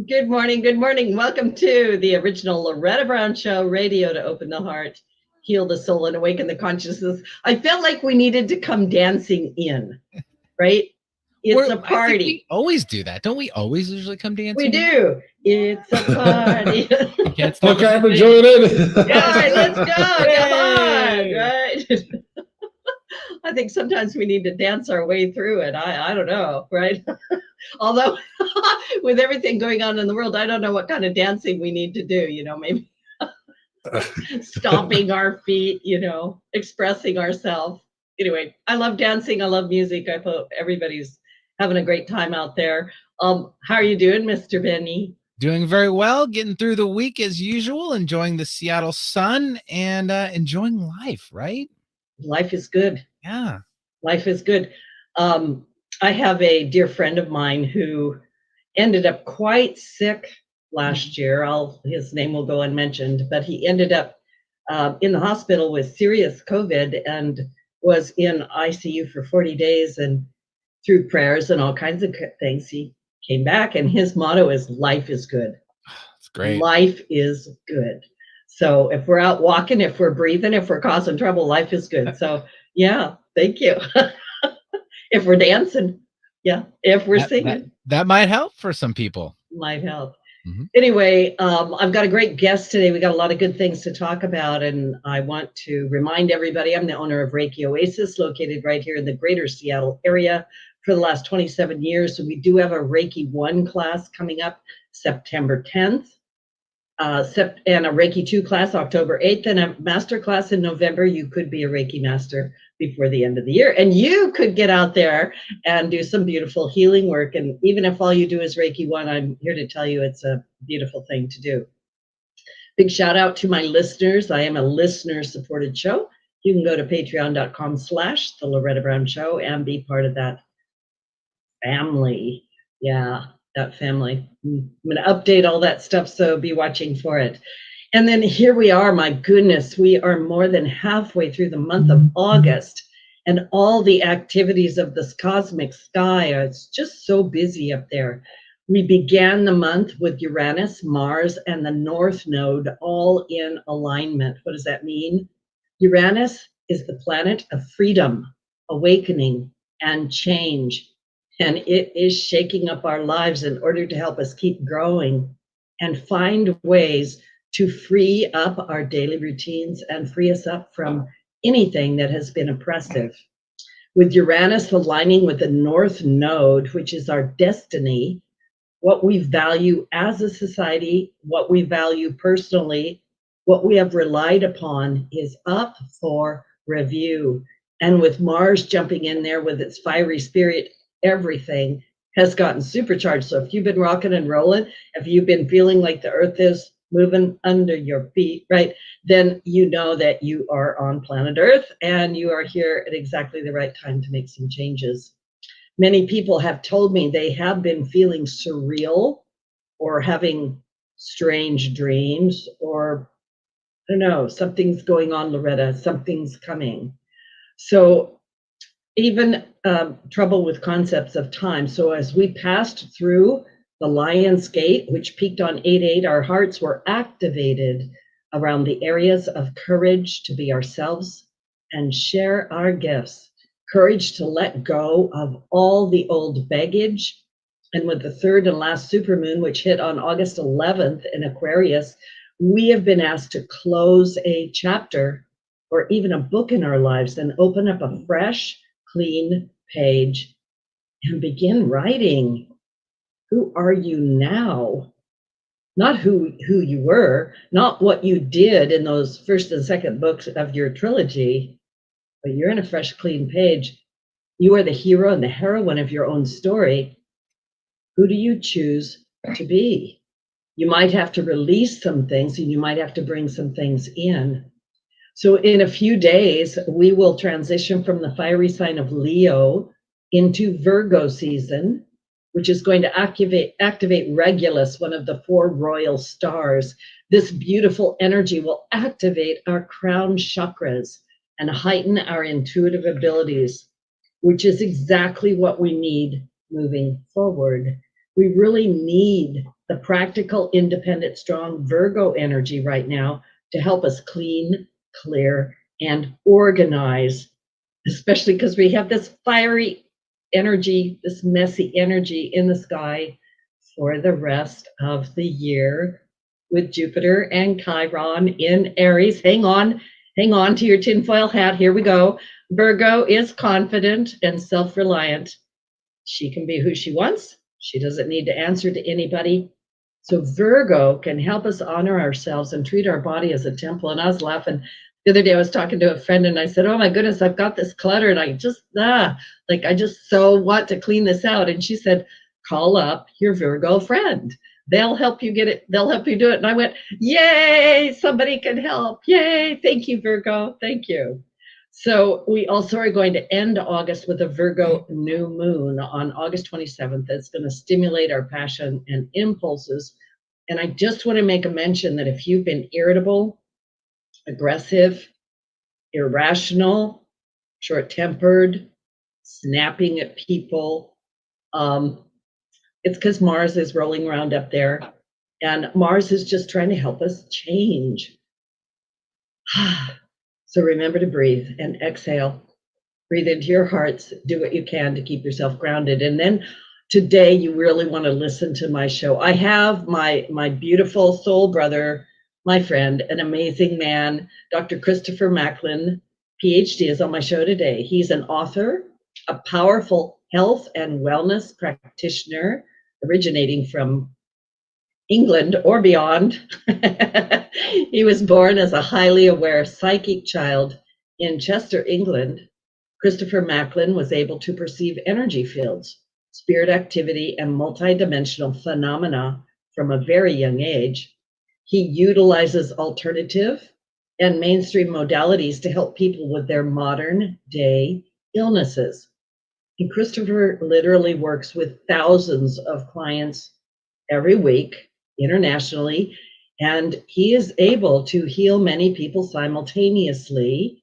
Good morning. Good morning. Welcome to the original Loretta Brown Show, radio to open the heart, heal the soul, and awaken the consciousness. I felt like we needed to come dancing in, right? It's a I think party. we always do that. Don't we always usually come dancing? We do. It's a party. You can't stop Okay, us I'm from enjoying it. All right, let's go. Come on, Hey! right? I think sometimes we need to dance our way through it. I don't know, right? Although with everything going on in the world, I don't know what kind of dancing we need to do, maybe stomping our feet, expressing ourselves. Anyway, I love dancing. I love music. I hope everybody's having a great time out there. How are you doing, Mr. Benny? Doing very well, getting through the week as usual, enjoying the Seattle sun and enjoying life, right? Life is good. Yeah. Life is good. I have a dear friend of mine who ended up quite sick last year. His name will go unmentioned, but he ended up in the hospital with serious COVID and was in ICU for 40 days. And through prayers and all kinds of things, he came back. And his motto is "Life is good." It's great. Life is good. So if we're out walking, if we're breathing, if we're causing trouble, life is good. So yeah, thank you. If we're dancing, yeah. If we're singing, that might help for some people. Might help. Mm-hmm. Anyway, I've got a great guest today. We got a lot of good things to talk about, and I want to remind everybody I'm the owner of Reiki Oasis, located right here in the greater Seattle area for the last 27 years. So we do have a Reiki 1 class coming up September 10th, and a Reiki 2 class October 8th, and a master class in November. You could be a Reiki master before the end of the year, and you could get out there and do some beautiful healing work. And even if all you do is Reiki 1, I'm here to tell you it's a beautiful thing to do. Big shout out to my listeners. I am a listener supported show. You can go to patreon.com/The Loretta Brown Show and be part of that family. Yeah, that family. I'm going to update all that stuff, so be watching for it. And then here we are, my goodness, we are more than halfway through the month of August, and all the activities of this cosmic sky, it's just so busy up there. We began the month with Uranus, Mars, and the North Node all in alignment. What does that mean? Uranus is the planet of freedom, awakening, and change. And it is shaking up our lives in order to help us keep growing and find ways to free up our daily routines and free us up from anything that has been oppressive. With Uranus aligning with the North Node, which is our destiny, what we value as a society, what we value personally, what we have relied upon is up for review. And with Mars jumping in there with its fiery spirit, everything has gotten supercharged. So if you've been rocking and rolling, if you've been feeling like the earth is moving under your feet, right, then you know that you are on planet Earth and you are here at exactly the right time to make some changes. Many people have told me they have been feeling surreal or having strange dreams, or I don't know, something's going on, Loretta, something's coming. So even trouble with concepts of time. So as we passed through the Lion's Gate, which peaked on 8/8, our hearts were activated around the areas of courage to be ourselves and share our gifts, courage to let go of all the old baggage. And with the third and last supermoon, which hit on August 11th in Aquarius, we have been asked to close a chapter or even a book in our lives and open up a fresh, clean page and begin writing. Who are you now? Not who you were, not what you did in those first and second books of your trilogy, but you're in a fresh, clean page. You are the hero and the heroine of your own story. Who do you choose to be? You might have to release some things and you might have to bring some things in. So in a few days, we will transition from the fiery sign of Leo into Virgo season, which is going to activate Regulus, one of the 4 royal stars. This beautiful energy will activate our crown chakras and heighten our intuitive abilities, which is exactly what we need moving forward. We really need the practical, independent, strong Virgo energy right now to help us clean, clear, and organize, especially because we have this fiery energy, this messy energy in the sky for the rest of the year with Jupiter and Chiron in Aries. Hang on to your tinfoil hat. Here we go. Virgo is confident and self-reliant. She can be who she wants. She doesn't need to answer to anybody. So Virgo can help us honor ourselves and treat our body as a temple. And I was laughing the other day. I was talking to a friend and I said, "Oh my goodness, I've got this clutter and I just I just so want to clean this out." And she said, "Call up your Virgo friend. They'll help you get it. They'll help you do it." And I went, "Yay, somebody can help. Yay. Thank you, Virgo. Thank you." So we also are going to end August with a Virgo new moon on August 27th. That's going to stimulate our passion and impulses. And I just want to make a mention that if you've been irritable, aggressive, irrational, short-tempered, snapping at people, it's because Mars is rolling around up there. And Mars is just trying to help us change. So remember to breathe and exhale. Breathe into your hearts. Do what you can to keep yourself grounded. And then today, you really want to listen to my show. I have my beautiful soul brother, my friend, an amazing man, Dr. Christopher Macklin Phd, is on my show today. He's an author, a powerful health and wellness practitioner originating from England or beyond. He was born as a highly aware psychic child in Chester, England. Christopher Macklin was able to perceive energy fields, spirit activity, and multidimensional phenomena from a very young age. He utilizes alternative and mainstream modalities to help people with their modern day illnesses. And Christopher literally works with thousands of clients every week internationally, and he is able to heal many people simultaneously.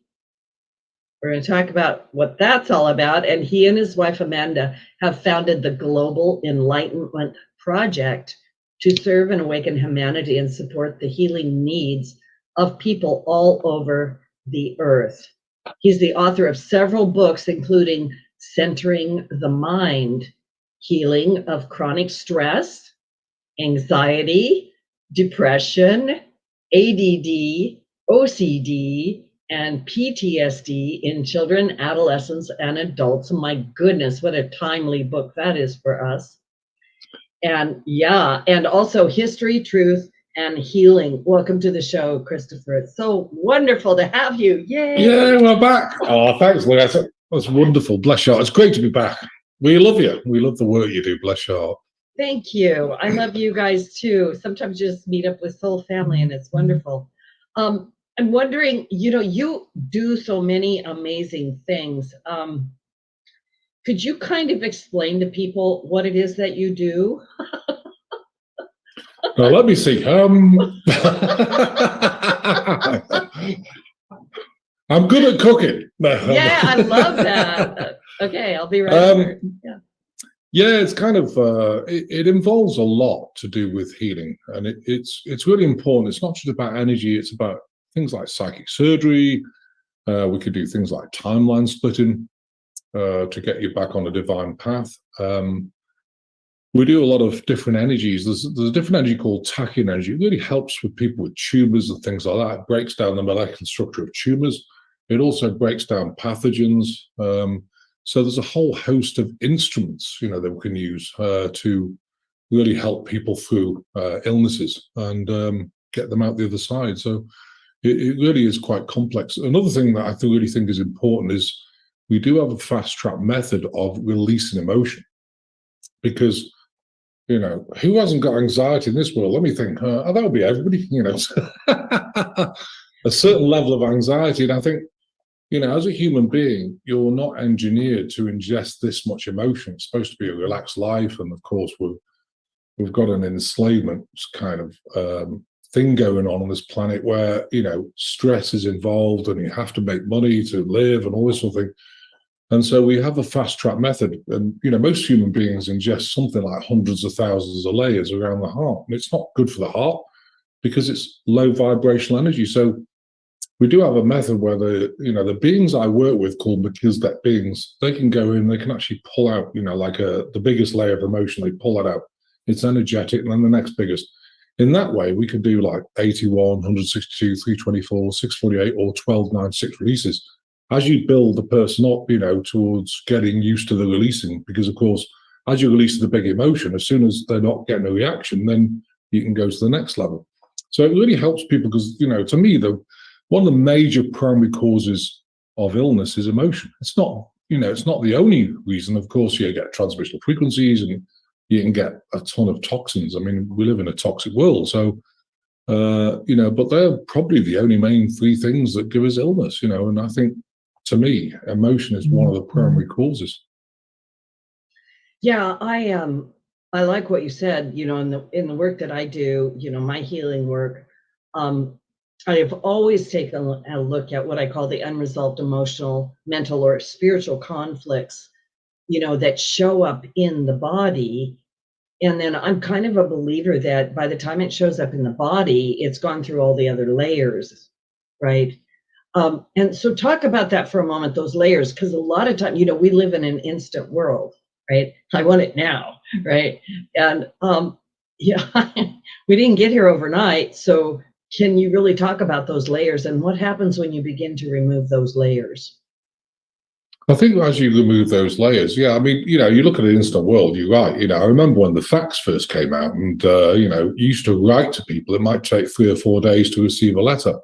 We're going to talk about what that's all about. And he and his wife, Amanda, have founded the Global Enlightenment Project to serve and awaken humanity and support the healing needs of people all over the earth. He's the author of several books, including Centering the Mind, Healing of Chronic Stress, Anxiety, Depression, ADD, OCD, and PTSD in children, adolescents, and adults. My goodness, what a timely book that is for us. And and also History, Truth, and Healing. Welcome to the show, Christopher. It's so wonderful to have you. Yay! Yeah, we're back. Oh, thanks, Loretta. That's wonderful. Bless your heart. It's great to be back. We love you. We love the work you do. Bless your heart. Thank you. I love you guys too. Sometimes you just meet up with soul family and it's wonderful. I'm wondering, you do so many amazing things. Could you kind of explain to people what it is that you do? Now, let me see. I'm good at cooking. Yeah, I love that. Okay, I'll be right back. Yeah, it's kind of it involves a lot to do with healing, and it's really important. It's not just about energy; it's about things like psychic surgery. We could do things like timeline splitting to get you back on a divine path. We do a lot of different energies. There's a different energy called tachyon energy. It really helps with people with tumors and things like that. It breaks down the molecular structure of tumors. It also breaks down pathogens. So there's a whole host of instruments, that we can use to really help people through illnesses and get them out the other side. So it really is quite complex. Another thing that I really think is important is we do have a fast track method of releasing emotion, because who hasn't got anxiety in this world? Let me think. That would be everybody. A certain level of anxiety, and I think, as a human being, you're not engineered to ingest this much emotion. It's supposed to be a relaxed life, and of course, we've got an enslavement kind of thing going on this planet where stress is involved, and you have to make money to live, and all this sort of thing. And so we have a fast track method. And, most human beings ingest something like hundreds of thousands of layers around the heart. And it's not good for the heart because it's low vibrational energy. So we do have a method where the beings I work with called Melchizedek beings, they can go in, they can actually pull out, like the biggest layer of emotion, they pull that out. It's energetic, and then the next biggest. In that way, we could do like 81, 162, 324, 648, or 1296 releases. As you build the person up, towards getting used to the releasing, because of course, as you release the big emotion, as soon as they're not getting a reaction, then you can go to the next level. So it really helps people because, to me, one of the major primary causes of illness is emotion. It's not the only reason. Of course, you get transmissional frequencies and you can get a ton of toxins. I mean, we live in a toxic world. So, but they're probably the only main three things that give us illness, and I think, to me, emotion is one of the primary causes. Yeah, I like what you said, in the work that I do, my healing work. I have always taken a look at what I call the unresolved emotional, mental, or spiritual conflicts, that show up in the body. And then I'm kind of a believer that by the time it shows up in the body, it's gone through all the other layers, right? And so talk about that for a moment, those layers, because a lot of time, we live in an instant world, right? I want it now, right? And we didn't get here overnight. So can you really talk about those layers and what happens when you begin to remove those layers? I think as you remove those layers, I mean, you look at an instant world, you're right. I remember when the fax first came out and, you used to write to people. It might take 3 or 4 days to receive a letter.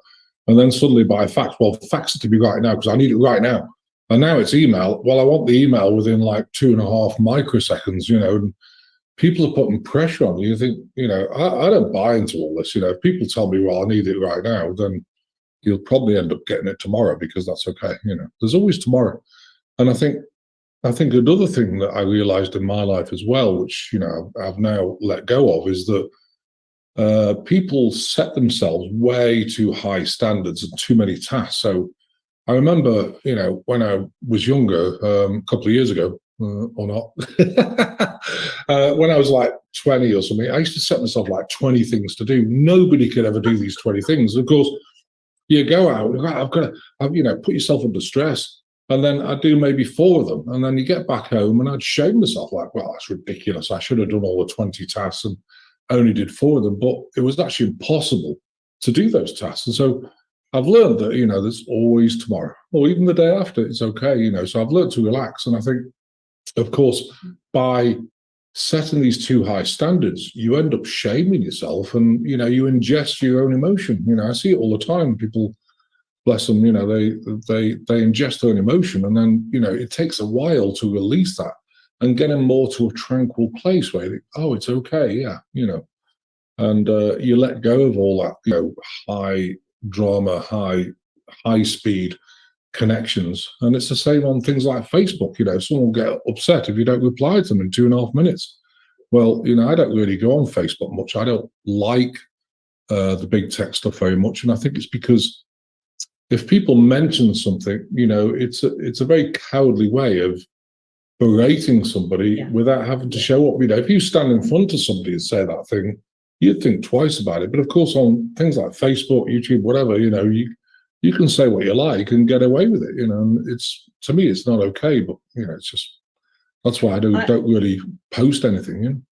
And then suddenly by fax, well, fax it to me right now because I need it right now. And now it's email. Well, I want the email within like 2.5 microseconds, and people are putting pressure on you. You think, I don't buy into all this. If people tell me, well, I need it right now, then you'll probably end up getting it tomorrow because that's okay. There's always tomorrow. And I think another thing that I realized in my life as well, which, I've now let go of, is that people set themselves way too high standards and too many tasks. So I remember, when I was younger, a couple of years ago, or not, when I was like 20 or something, I used to set myself like 20 things to do. Nobody could ever do these 20 things. Of course, you go out, I've got to, put yourself under stress. And then I'd do maybe 4 of them. And then you get back home and I'd shame myself like, well, that's ridiculous. I should have done all the 20 tasks and only did 4 of them. But it was actually impossible to do those tasks. And so I've learned that, there's always tomorrow or even the day after. It's okay, So I've learned to relax. And I think, of course, by setting these too high standards, you end up shaming yourself and, you ingest your own emotion. I see it all the time. People, bless them, they ingest their own emotion, and then it takes a while to release that and get them more to a tranquil place where it's okay, and you let go of all that high drama, high speed connections. And it's the same on things like Facebook. Someone will get upset if you don't reply to them in 2.5 minutes. Well, I don't really go on Facebook much. I don't like the big tech stuff very much, and I think it's because if people mention something, it's a very cowardly way of berating somebody without having to show up. If you stand in front of somebody and say that thing, you'd think twice about it. But of course, on things like Facebook, YouTube, whatever, you can say what you like and get away with it. And to me, it's not okay. But it's just that's why I don't really post anything.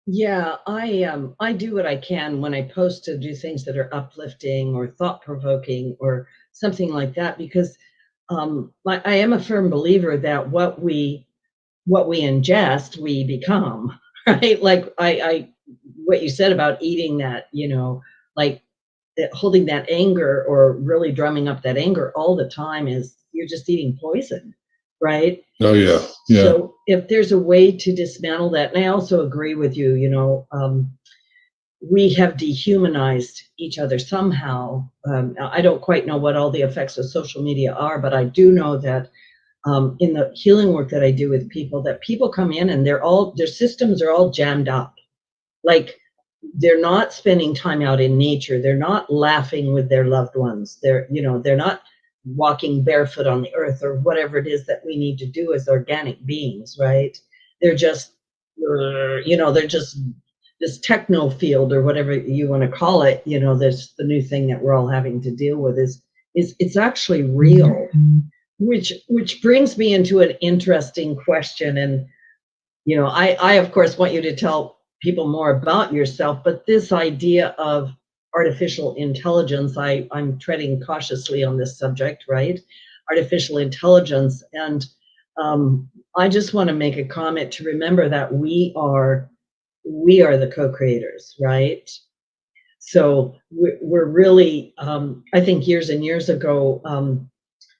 Yeah, I do what I can when I post to do things that are uplifting or thought provoking or something like that, because I am a firm believer that what we ingest, we become, right? Like what you said about eating that, like holding that anger or really drumming up that anger all the time is you're just eating poison, right? Oh yeah. So if there's a way to dismantle that, and I also agree with you, we have dehumanized each other somehow. I don't quite know what all the effects of social media are, but I do know that in the healing work that I do with people, that people come in and their systems are all jammed up. Like they're not spending time out in nature. They're not laughing with their loved ones. They're not walking barefoot on the earth, or whatever it is that we need to do as organic beings, right? They're just, they're just this techno field, or whatever you want to call it. There's the new thing that we're all having to deal with is it's actually real, which brings me into an interesting question. And I of course want you to tell people more about yourself, but this idea of artificial intelligence, I'm treading cautiously on this subject, right? Artificial intelligence. And I just want to make a comment to remember that we are the co-creators, right? So we're really, I think years and years ago,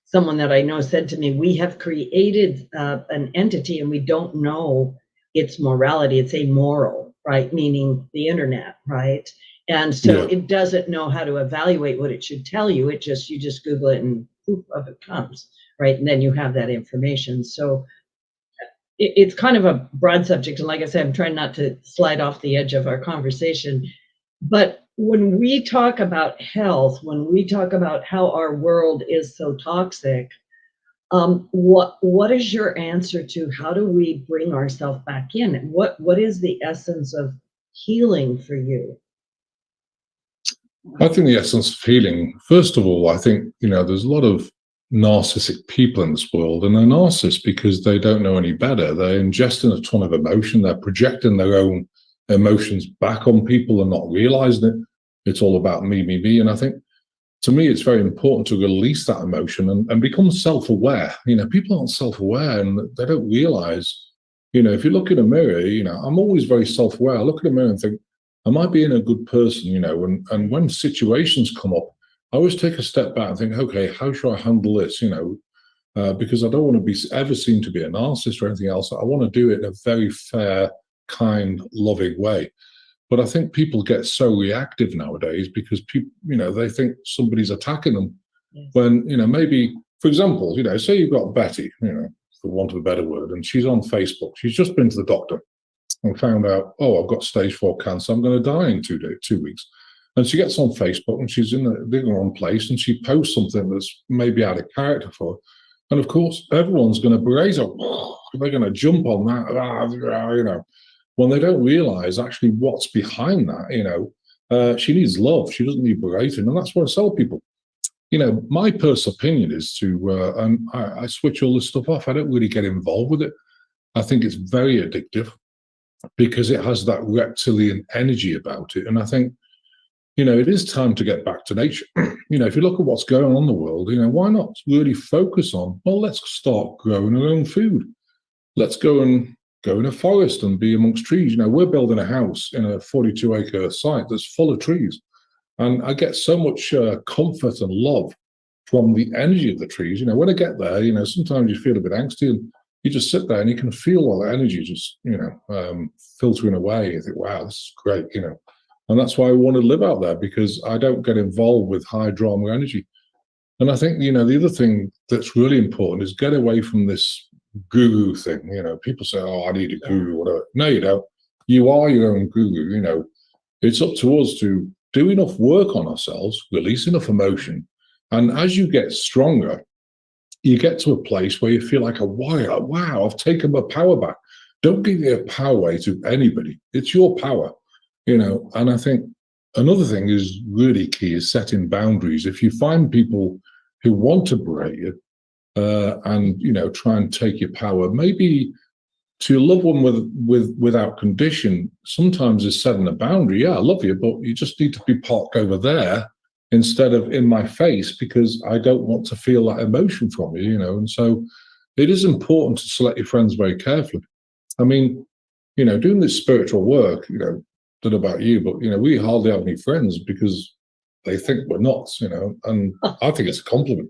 someone that I know said to me, we have created an entity and we don't know its morality. It's amoral, right? Meaning the internet, right? And so it doesn't know how to evaluate what it should tell you. You just Google it and poof, up it comes, right? And then you have that information. So it's kind of a broad subject. And like I said, I'm trying not to slide off the edge of our conversation. But when we talk about health, when we talk about how our world is so toxic, what is your answer to how do we bring ourselves back in? What is the essence of healing for you? I think the essence of healing, first of all, I think, there's a lot of narcissistic people in this world, and they're narcissists because they don't know any better. They're ingesting a ton of emotion. They're projecting their own emotions back on people and not realizing it. It's all about me, me, me. And I think, to me, it's very important to release that emotion and become self-aware. People aren't self-aware and they don't realize, if you look in a mirror, I'm always very self-aware. I look in a mirror and think, am I being a good person? And when situations come up, I always take a step back and think, okay, how should I handle this? Because I don't want to be ever seen to be a narcissist or anything else. I want to do it in a very fair, kind, loving way. But I think people get so reactive nowadays because people, they think somebody's attacking them. Yes. When, maybe, for example, say you've got Betty, for want of a better word, and she's on Facebook. She's just been to the doctor and found out, oh, I've got stage 4 cancer. I'm going to die in 2 weeks. And she gets on Facebook and she's in the wrong place and she posts something that's maybe out of character for her. And of course, everyone's going to berate her. They're going to jump on that, when they don't realize actually what's behind that. She needs love. She doesn't need berating. And that's what I tell people. My personal opinion is to, and I switch all this stuff off. I don't really get involved with it. I think it's very addictive because it has that reptilian energy about it. And I think, it is time to get back to nature. If you look at what's going on in the world, why not really focus on, well, let's start growing our own food. Let's go in a forest and be amongst trees. We're building a house in a 42-acre site that's full of trees. And I get so much comfort and love from the energy of the trees. When I get there, sometimes you feel a bit angsty and you just sit there and you can feel all the energy just, filtering away. You think, wow, this is great, And that's why I want to live out there, because I don't get involved with high drama energy. And I think, the other thing that's really important is get away from this guru thing. People say, oh, I need a guru, whatever. No, you don't. You are your own guru. It's up to us to do enough work on ourselves, release enough emotion. And as you get stronger, you get to a place where you feel like a warrior. Wow, I've taken my power back. Don't give your power away to anybody. It's your power. And I think another thing is really key is setting boundaries. If you find people who want to berate you and try and take your power, maybe to your loved one without condition, sometimes is setting a boundary. Yeah, I love you, but you just need to be parked over there instead of in my face, because I don't want to feel that emotion from you. And so it is important to select your friends very carefully. I mean, doing this spiritual work, don't know about you, but we hardly have any friends because they think we're nuts, and I think it's a compliment,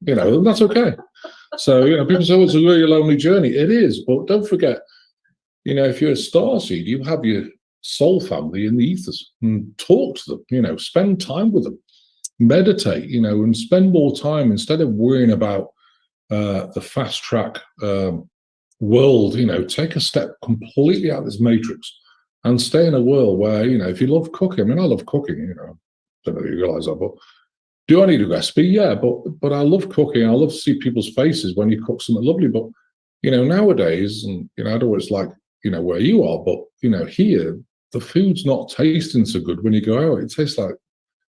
and that's okay. So, people say, oh, it's a really lonely journey. It is, but don't forget, if you're a starseed, you have your soul family in the ethers, and talk to them, spend time with them, meditate, and spend more time instead of worrying about the fast track world, take a step completely out of this matrix. And stay in a world where, if you love cooking, I love cooking, don't know if you realize that, but Do I need a recipe? Yeah, but I love cooking. I love to see people's faces when you cook something lovely. But nowadays, and I don't know what it's like, where you are, but here the food's not tasting so good when you go out. It tastes like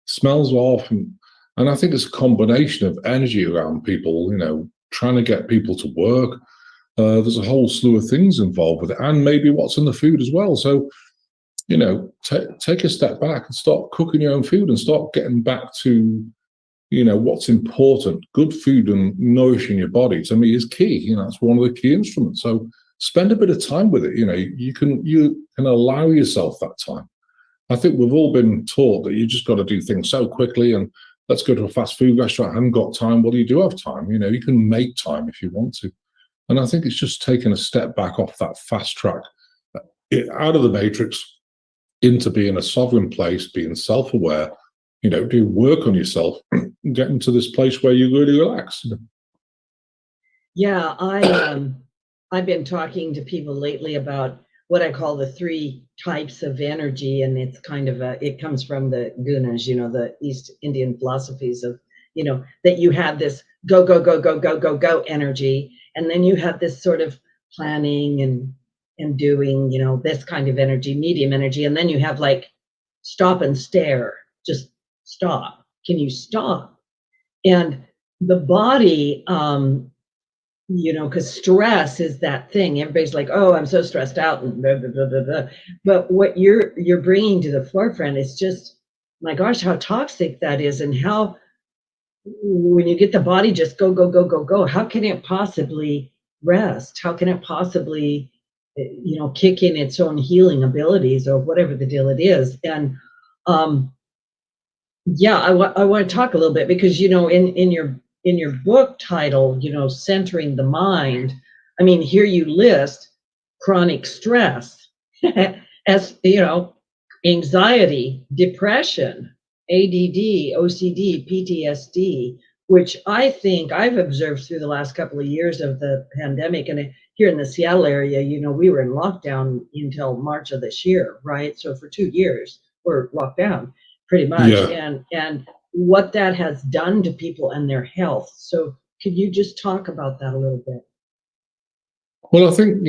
smells off, and I think it's a combination of energy around people. Trying to get people to work. There's a whole slew of things involved with it, and maybe what's in the food as well. So take a step back and start cooking your own food and start getting back to what's important. Good food and nourishing your body, to me, is key. That's one of the key instruments. So spend a bit of time with it. You can allow yourself that time. I think we've all been taught that you just got to do things so quickly, and let's go to a fast food restaurant. I haven't got time. Well, you do have time. You can make time if you want to. And I think it's just taking a step back off that fast track, out of the matrix, into being a sovereign place, being self-aware, do work on yourself, getting to this place where you really relax. Yeah, I've been talking to people lately about what I call the 3 types of energy, and it's kind of it comes from the gunas, the East Indian philosophies of, that you have this go, go, go, go, go, go, go energy, and then you have this sort of planning and doing, this kind of energy, medium energy, and then you have like stop and stare, just stop. Can you stop? And the body, because stress is that thing. Everybody's like, oh, I'm so stressed out, and blah, blah, blah, blah, blah. But what you're bringing to the forefront is just, my gosh, how toxic that is, and how, when you get the body just go, go, go, go, go, how can it possibly rest? How can it possibly, kick in its own healing abilities, or whatever the deal it is? And yeah, I want to talk a little bit, because in your book title, centering the mind, I mean, here you list chronic stress as, anxiety, depression, ADD, OCD, PTSD, which I think I've observed through the last couple of years of the pandemic. And here in the Seattle area, we were in lockdown until March of this year, right? So for 2 years, we're locked down pretty much. Yeah. And what that has done to people and their health. So could you just talk about that a little bit? Well, I think,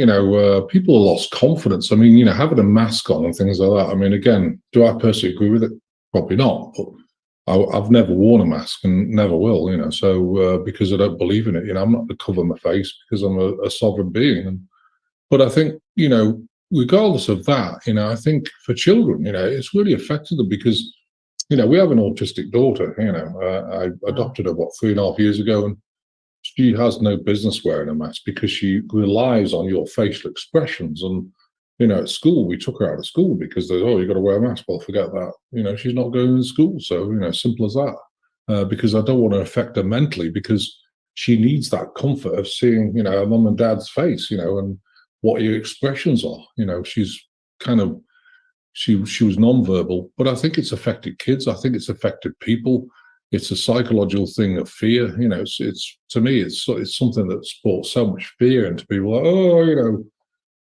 people have lost confidence. I mean, having a mask on and things like that. I mean, again, do I personally agree with it? Probably not. But I've never worn a mask and never will, so because I don't believe in it. I'm not to cover my face, because I'm a sovereign being. But I think, regardless of that, I think for children, it's really affected them, because we have an autistic daughter. I adopted her 3.5 years ago, and she has no business wearing a mask, because she relies on your facial expressions. And at school, we took her out of school because you've got to wear a mask. Well, forget that. She's not going to school. So simple as that. Because I don't want to affect her mentally, because she needs that comfort of seeing her mum and dad's face, and what your expressions are. She's kind of she was non-verbal, but I think it's affected kids. I think it's affected people. It's a psychological thing of fear. It's to me, it's something that's brought so much fear into people. Like,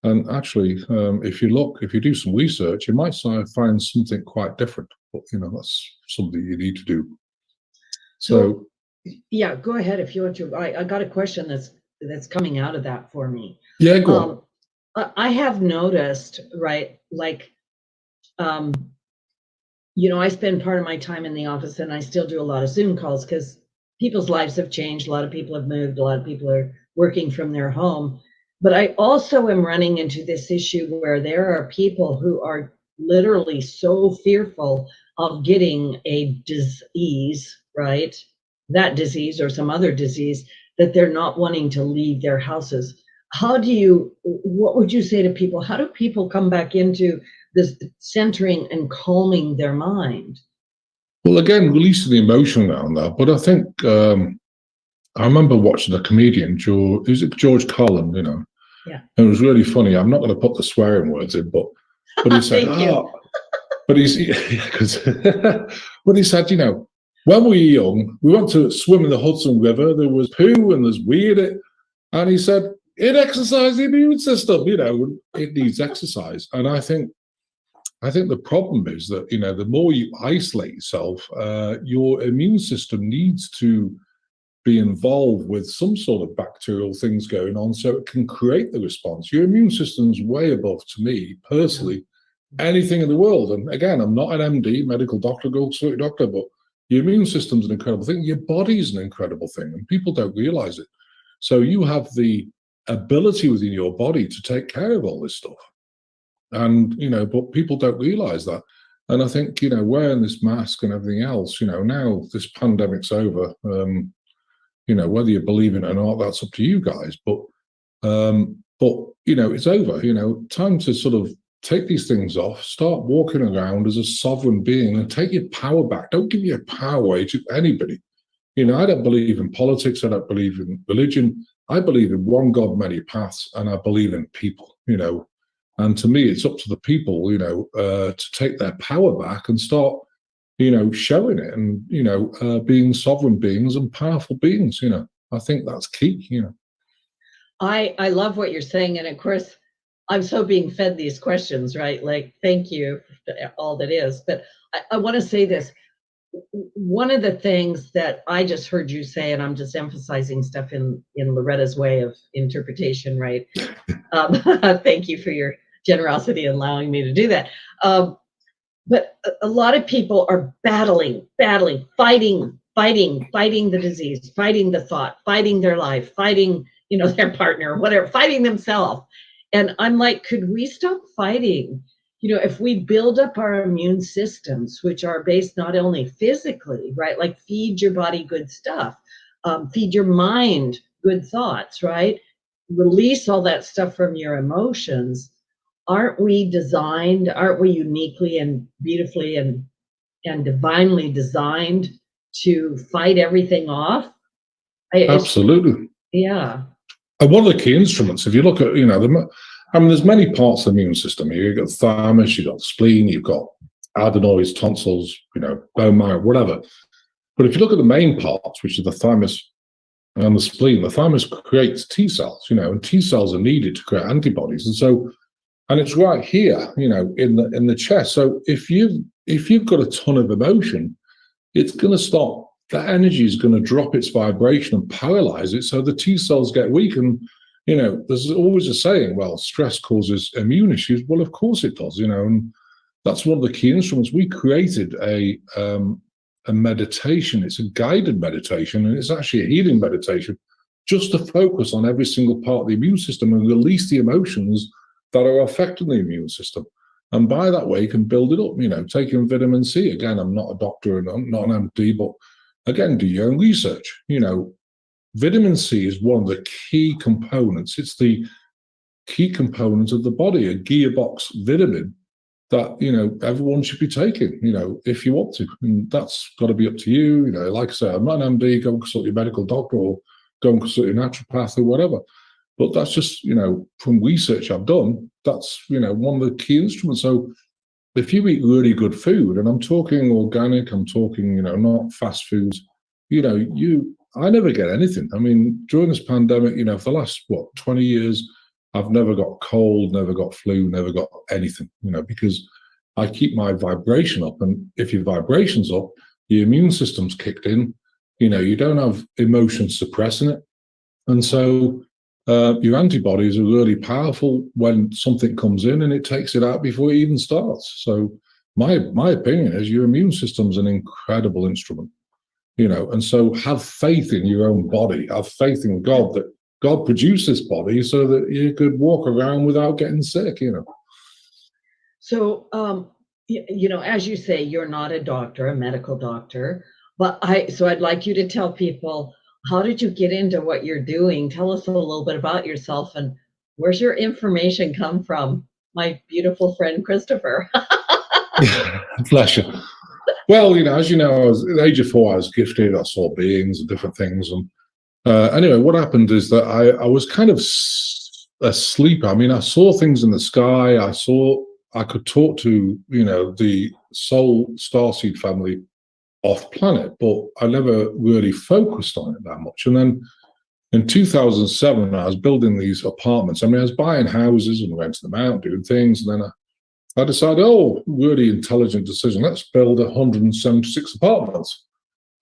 and actually, if you do some research, you might find something quite different. But that's something you need to do. So yeah, go ahead if you want to. I got a question that's coming out of that for me. Yeah, go on. I have noticed, right, like, I spend part of my time in the office, and I still do a lot of Zoom calls, because people's lives have changed. A lot of people have moved. A lot of people are working from their home. But I also am running into this issue where there are people who are literally so fearful of getting a disease, right? That disease or some other disease, that they're not wanting to leave their houses. What would you say to people? How do people come back into this centering and calming their mind? Well, again, releasing the emotion around that. But I think I remember watching a comedian, George Carlin, Yeah. And it was really funny. I'm not going to put the swearing words in, but he said, but he said, when we were young, we went to swim in the Hudson River. There was poo and there's weird. And he said, it exercises the immune system, it needs exercise. And I think I think the problem is that, the more you isolate yourself, your immune system needs to be involved with some sort of bacterial things going on so it can create the response. Your immune system's way above, to me, personally, anything in the world. And again, I'm not an MD, medical doctor, go to a doctor, but your immune system's an incredible thing. Your body's an incredible thing, and people don't realize it. So you have the ability within your body to take care of all this stuff. And, but people don't realize that. And I think, wearing this mask and everything else, now this pandemic's over, whether you believe in it or not, that's up to you guys. But it's over, time to sort of take these things off, start walking around as a sovereign being and take your power back. Don't give your power away to anybody. I don't believe in politics. I don't believe in religion. I believe in one God, many paths, and I believe in people, And to me, it's up to the people, to take their power back and start, showing it and, being sovereign beings and powerful beings, I think that's key, I love what you're saying. And of course, I'm so being fed these questions, right? Like, thank you for all that is. But I want to say this. One of the things that I just heard you say, and I'm just emphasizing stuff in Loretta's way of interpretation, right? Thank you for your generosity in allowing me to do that. But a lot of people are battling, fighting the disease, fighting the thought, fighting their life, fighting, their partner, whatever, fighting themselves. And I'm like, could we stop fighting? If we build up our immune systems, which are based not only physically, right? Like feed your body good stuff, feed your mind good thoughts, right? Release all that stuff from your emotions. Aren't we uniquely and beautifully and divinely designed to fight everything off? Absolutely. Yeah. And one of the key instruments, if you look at, there's many parts of the immune system. You've got the thymus, you've got the spleen, you've got adenoids, tonsils, bone marrow, whatever. But if you look at the main parts, which are the thymus and the spleen, the thymus creates T cells, and T cells are needed to create antibodies. And it's right here, in the chest. So if you've got a ton of emotion, it's going to stop. That energy is going to drop its vibration and paralyze it. So the T cells get weak. And, there's always a saying, well, stress causes immune issues. Well, of course it does, and that's one of the key instruments. We created a meditation. It's a guided meditation, and it's actually a healing meditation, just to focus on every single part of the immune system and release the emotions that are affecting the immune system. And by that way, you can build it up, taking vitamin C. Again, I'm not a doctor and I'm not an MD, but again, do your own research. Vitamin C is one of the key components. It's the key component of the body, a gearbox vitamin that, everyone should be taking, if you want to. And that's got to be up to you. Like I say, I'm not an MD, go and consult your medical doctor or go and consult your naturopath or whatever. But that's just, from research I've done, that's, one of the key instruments. So if you eat really good food, and I'm talking organic, I'm talking, not fast foods, I never get anything. I mean, during this pandemic, for the last, 20 years, I've never got cold, never got flu, never got anything, because I keep my vibration up. And if your vibration's up, your immune system's kicked in, you don't have emotions suppressing it. And so your antibodies are really powerful when something comes in and it takes it out before it even starts. So my opinion is your immune system's an incredible instrument, and so have faith in your own body, have faith in God, that God produced this body so that you could walk around without getting sick, So, as you say, you're not a doctor, a medical doctor, but I'd like you to tell people, how did you get into what you're doing? Tell us a little bit about yourself, and where's your information come from, my beautiful friend Christopher? Bless you. Well, as you know, at the age of 4, I was gifted. I saw beings and different things. And anyway, what happened is that I was kind of asleep. I mean, I saw things in the sky. I could talk to, the soul starseed family off planet, but I never really focused on it that much. And then in 2007, I was building these apartments. I mean, I was buying houses and renting them out, doing things. And then I decided, oh, really intelligent decision. Let's build 176 apartments.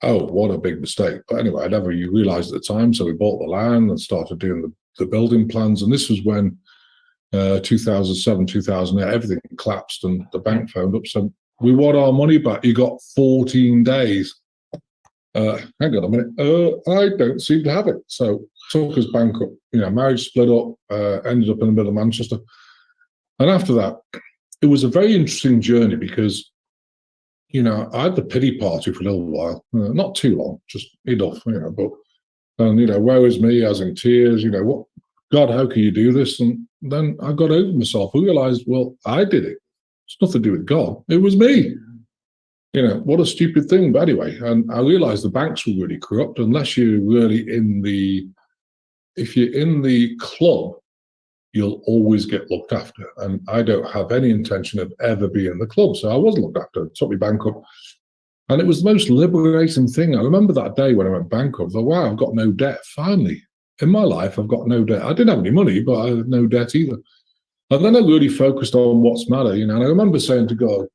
Oh, what a big mistake. But anyway, I never realized at the time. So we bought the land and started doing the building plans. And this was when 2007, 2008, everything collapsed and the bank phoned up. So we want our money back. You got 14 days. Hang on a minute. I don't seem to have it. So took us bankrupt. Marriage split up, ended up in the middle of Manchester. And after that, it was a very interesting journey because, I had the pity party for a little while, not too long, just enough, but, and, woe is me, as in tears, what, God, how can you do this? And then I got over myself, I realized, well, I did it. It's nothing to do with God. It was me. What a stupid thing. But anyway, and I realized the banks were really corrupt unless you're really if you're in the club, you'll always get looked after. And I don't have any intention of ever being in the club. So I was looked after. It took me bankrupt. And it was the most liberating thing. I remember that day when I went bankrupt. I thought, wow, I've got no debt. Finally, in my life, I've got no debt. I didn't have any money, but I had no debt either. And then I really focused on what's matter, and I remember saying to God,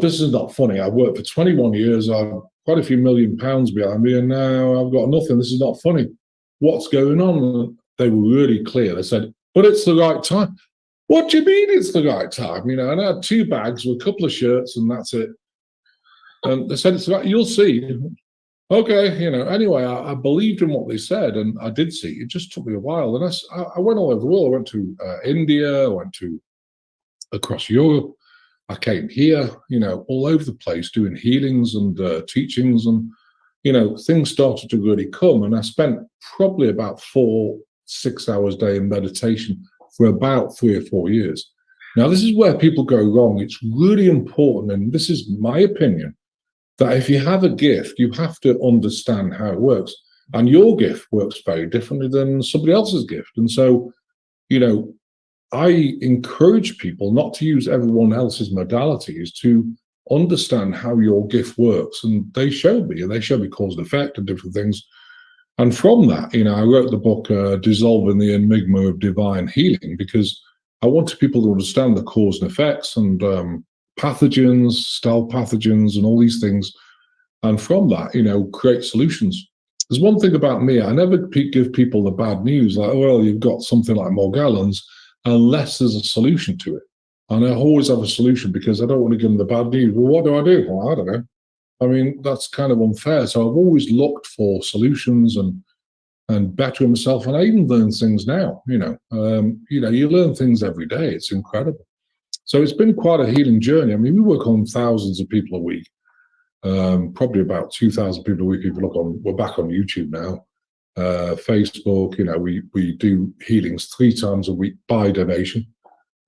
this is not funny. I worked for 21 years. I've quite a few £1 million behind me, and now I've got nothing. This is not funny. What's going on? And they were really clear. They said, but it's the right time. What do you mean it's the right time? And I had 2 bags with a couple of shirts, and that's it. And they said, it's right. You'll see. Okay, anyway, I believed in what they said, and I did see. It just took me a while. And I went all over the world. I went to India, I went to across Europe. I came here, all over the place doing healings and teachings, and, things started to really come. And I spent probably about 4-6 hours a day in meditation for about 3 or 4 years. Now, this is where people go wrong. It's really important, and this is my opinion, that if you have a gift, you have to understand how it works. And your gift works very differently than somebody else's gift. And so, I encourage people not to use everyone else's modalities, to understand how your gift works. And they showed me cause and effect and different things. And from that, I wrote the book, Dissolving the Enigma of Divine Healing, because I wanted people to understand the cause and effects and pathogens, stealth pathogens, and all these things. And from that, create solutions. There's one thing about me, I never give people the bad news, like, well, you've got something like Morgellons, unless there's a solution to it. And I always have a solution because I don't want to give them the bad news. Well, what do I do? Well, I don't know. I mean, that's kind of unfair. So I've always looked for solutions and bettering myself. And I even learn things now, you learn things every day. It's incredible. So it's been quite a healing journey. I mean, we work on thousands of people a week, probably about 2,000 people a week. If you look on, we're back on YouTube now. Facebook, we do healings 3 times a week by donation,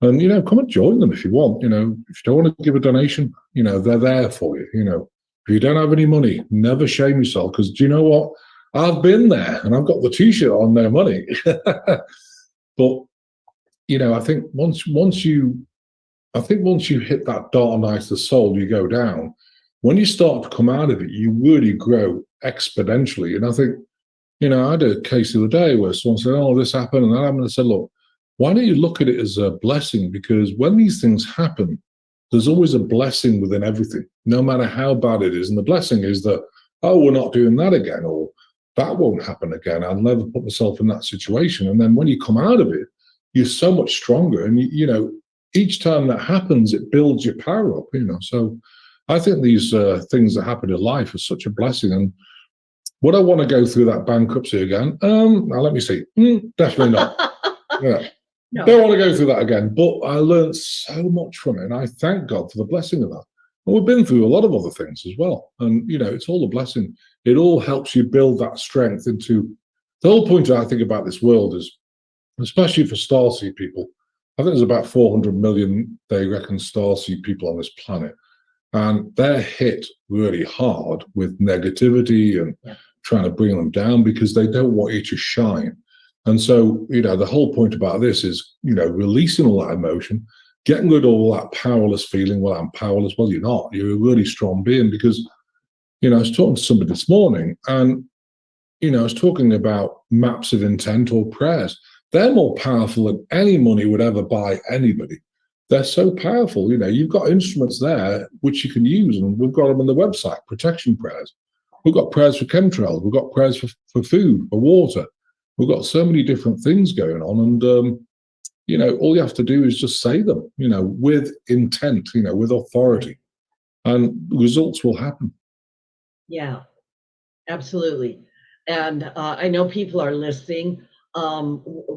and come and join them if you want. If you don't want to give a donation, they're there for you. If you don't have any money, never shame yourself, because do you know what, I've been there and I've got the t-shirt on no money. But I think once you hit that dark night of the soul, you go down. When you start to come out of it, you really grow exponentially. And I think, I had a case the other day where someone said, oh, this happened and that happened. I said, look, why don't you look at it as a blessing? Because when these things happen, there's always a blessing within everything, no matter how bad it is. And the blessing is that, oh, we're not doing that again, or that won't happen again. I'll never put myself in that situation. And then when you come out of it, you're so much stronger. And, each time that happens, it builds your power up, So I think these things that happen in life are such a blessing. And would I want to go through that bankruptcy again? Now let me see. Definitely not. Yeah. No. Don't want to go through that again. But I learned so much from it, and I thank God for the blessing of that. And we've been through a lot of other things as well. And it's all a blessing. It all helps you build that strength into the whole point. I think about this world is, especially for starseed people, I think there's about 400 million, they reckon, starseed people on this planet. And they're hit really hard with negativity and trying to bring them down because they don't want you to shine. And so, the whole point about this is, releasing all that emotion, getting rid of all that powerless feeling. Well, I'm powerless. Well, you're not. You're a really strong being, because, I was talking to somebody this morning, and, I was talking about maps of intent or prayers. They're more powerful than any money would ever buy anybody. they're so powerful. You've got instruments there which you can use, and we've got them on the website. Protection prayers. We've got prayers for chemtrails. We've got prayers for food, for water. We've got so many different things going on, and all you have to do is just say them, with intent, with authority, and results will happen. Yeah, absolutely. And I know people are listening.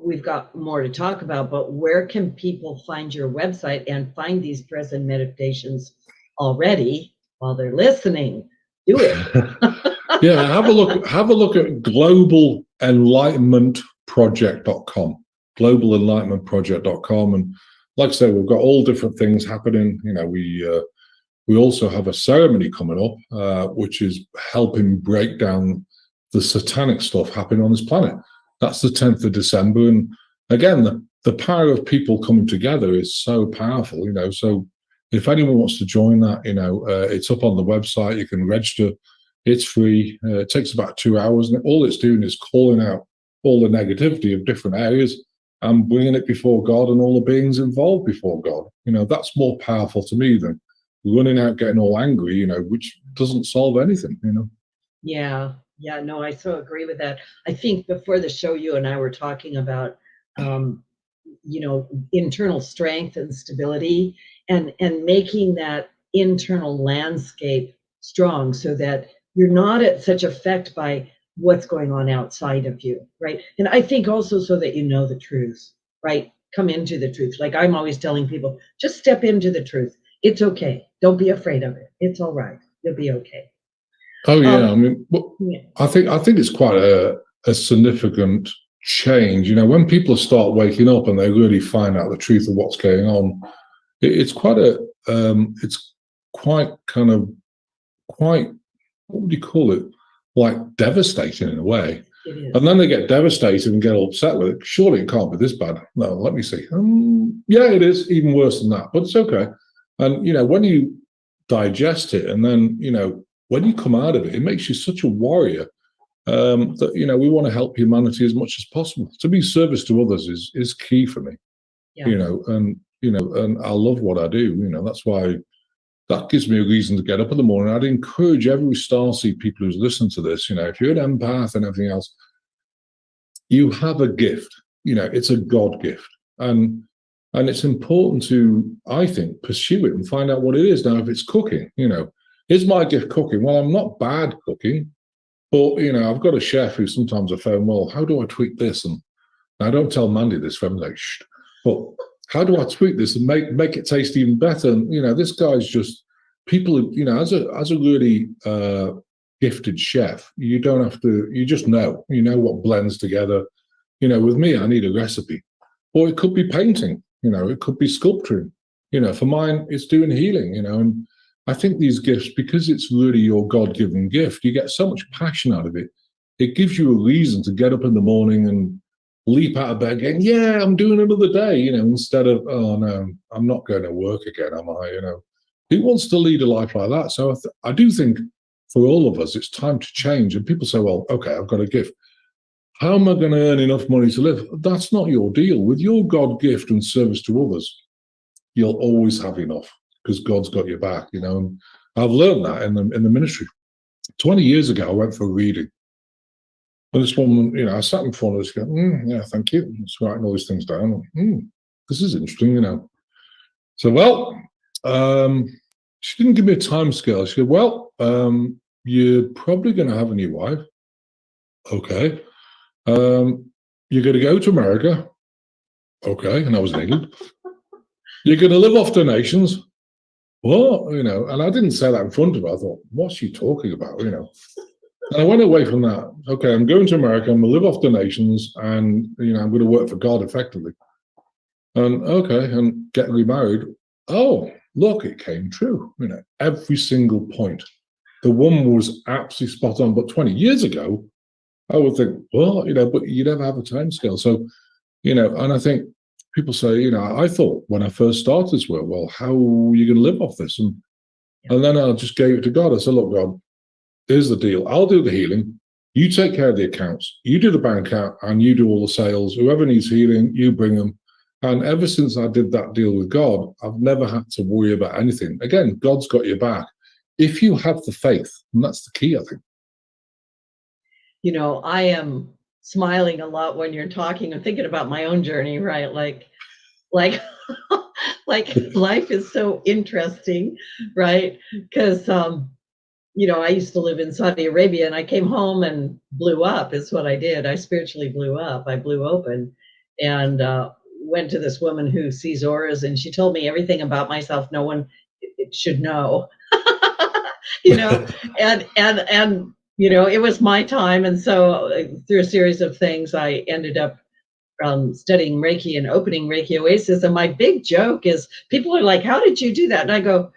We've got more to talk about, but where can people find your website and find these present meditations already while they're listening? Do it. Yeah, have a look at globalenlightenmentproject.com, globalenlightenmentproject.com. And like I say, we've got all different things happening. We also have a ceremony coming up, which is helping break down the satanic stuff happening on this planet. That's the 10th of December. And again, the power of people coming together is so powerful, so if anyone wants to join that, it's up on the website. You can register. It's free. It takes about 2 hours, and all it's doing is calling out all the negativity of different areas and bringing it before God and all the beings involved before God. That's more powerful to me than running out getting all angry, which doesn't solve anything. Yeah, no, I so agree with that. I think before the show, you and I were talking about, internal strength and stability, and making that internal landscape strong, so that you're not at such effect by what's going on outside of you, right? And I think also so that you know the truth, right? Come into the truth. Like I'm always telling people, just step into the truth. It's okay. Don't be afraid of it. It's all right. You'll be okay. Oh yeah, I think it's quite a significant change. When people start waking up and they really find out the truth of what's going on, it's quite what would you call it? Like devastating in a way. It is. And then they get devastated and get upset with it. Surely it can't be this bad. No, let me see. Yeah, it is even worse than that, but it's okay. And when you digest it, and then when you come out of it, it makes you such a warrior that we want to help humanity as much as possible. To be service to others is key for me. Yeah. And I love what I do. That's why that gives me a reason to get up in the morning. I'd encourage every starseed people who's listening to this, if you're an empath and everything else, you have a gift. It's a God gift, and it's important to, I think, pursue it and find out what it is. Now, if it's cooking, is my gift cooking? Well, I'm not bad cooking, but I've got a chef who sometimes I phone, well, how do I tweak this? And I don't tell Mandy this, I'm like, shh, but how do I tweak this and make it taste even better? And this guy's just people. As a really gifted chef, you don't have to. You just know. What blends together. With me, I need a recipe, or it could be painting. It could be sculpturing. For mine, it's doing healing. And I think these gifts, because it's really your God-given gift, you get so much passion out of it. It gives you a reason to get up in the morning and leap out of bed going, yeah, I'm doing another day, instead of, oh no, I'm not going to work again, am I? Who wants to lead a life like that? So I do think for all of us, it's time to change. And people say, well, okay, I've got a gift. How am I going to earn enough money to live? That's not your deal. With your God gift and service to others, you'll always have enough because God's got your back, And I've learned that in the ministry. 20 years ago, I went for a reading. And this woman, I sat in front of this, going, yeah, thank you. Just writing all these things down. This is interesting, So, well, she didn't give me a time scale. She said, well, you're probably going to have a new wife. Okay. You're going to go to America. Okay. And I was in England. You're going to live off donations. Well, and I didn't say that in front of her. I thought, what's she talking about, And I went away from that. Okay, I'm going to America. I'm going to live off donations, and I'm going to work for God effectively. And okay, and get remarried. Oh, look, it came true. Every single point. The woman was absolutely spot on. But 20 years ago, I would think, well, but you never have a time scale. So, and I think people say, I thought when I first started this work, well, how are you going to live off this? And then I just gave it to God. I said, look, God, here's the deal. I'll do the healing. You take care of the accounts. You do the bank account, and you do all the sales. Whoever needs healing, you bring them. And ever since I did that deal with God, I've never had to worry about anything. Again, God's got your back. If you have the faith, and that's the key, I think. You know, I am smiling a lot when you're talking and thinking about my own journey, right? Like, like life is so interesting, right? Because you know, I used to live in Saudi Arabia, and I came home and blew up is what I did. I spiritually blew up. I blew open, and went to this woman who sees auras, and she told me everything about myself no one should know. You know, and you know, it was my time, and so through a series of things, I ended up studying Reiki and opening Reiki Oasis. And my big joke is, people are like, "How did you do that?" And I go,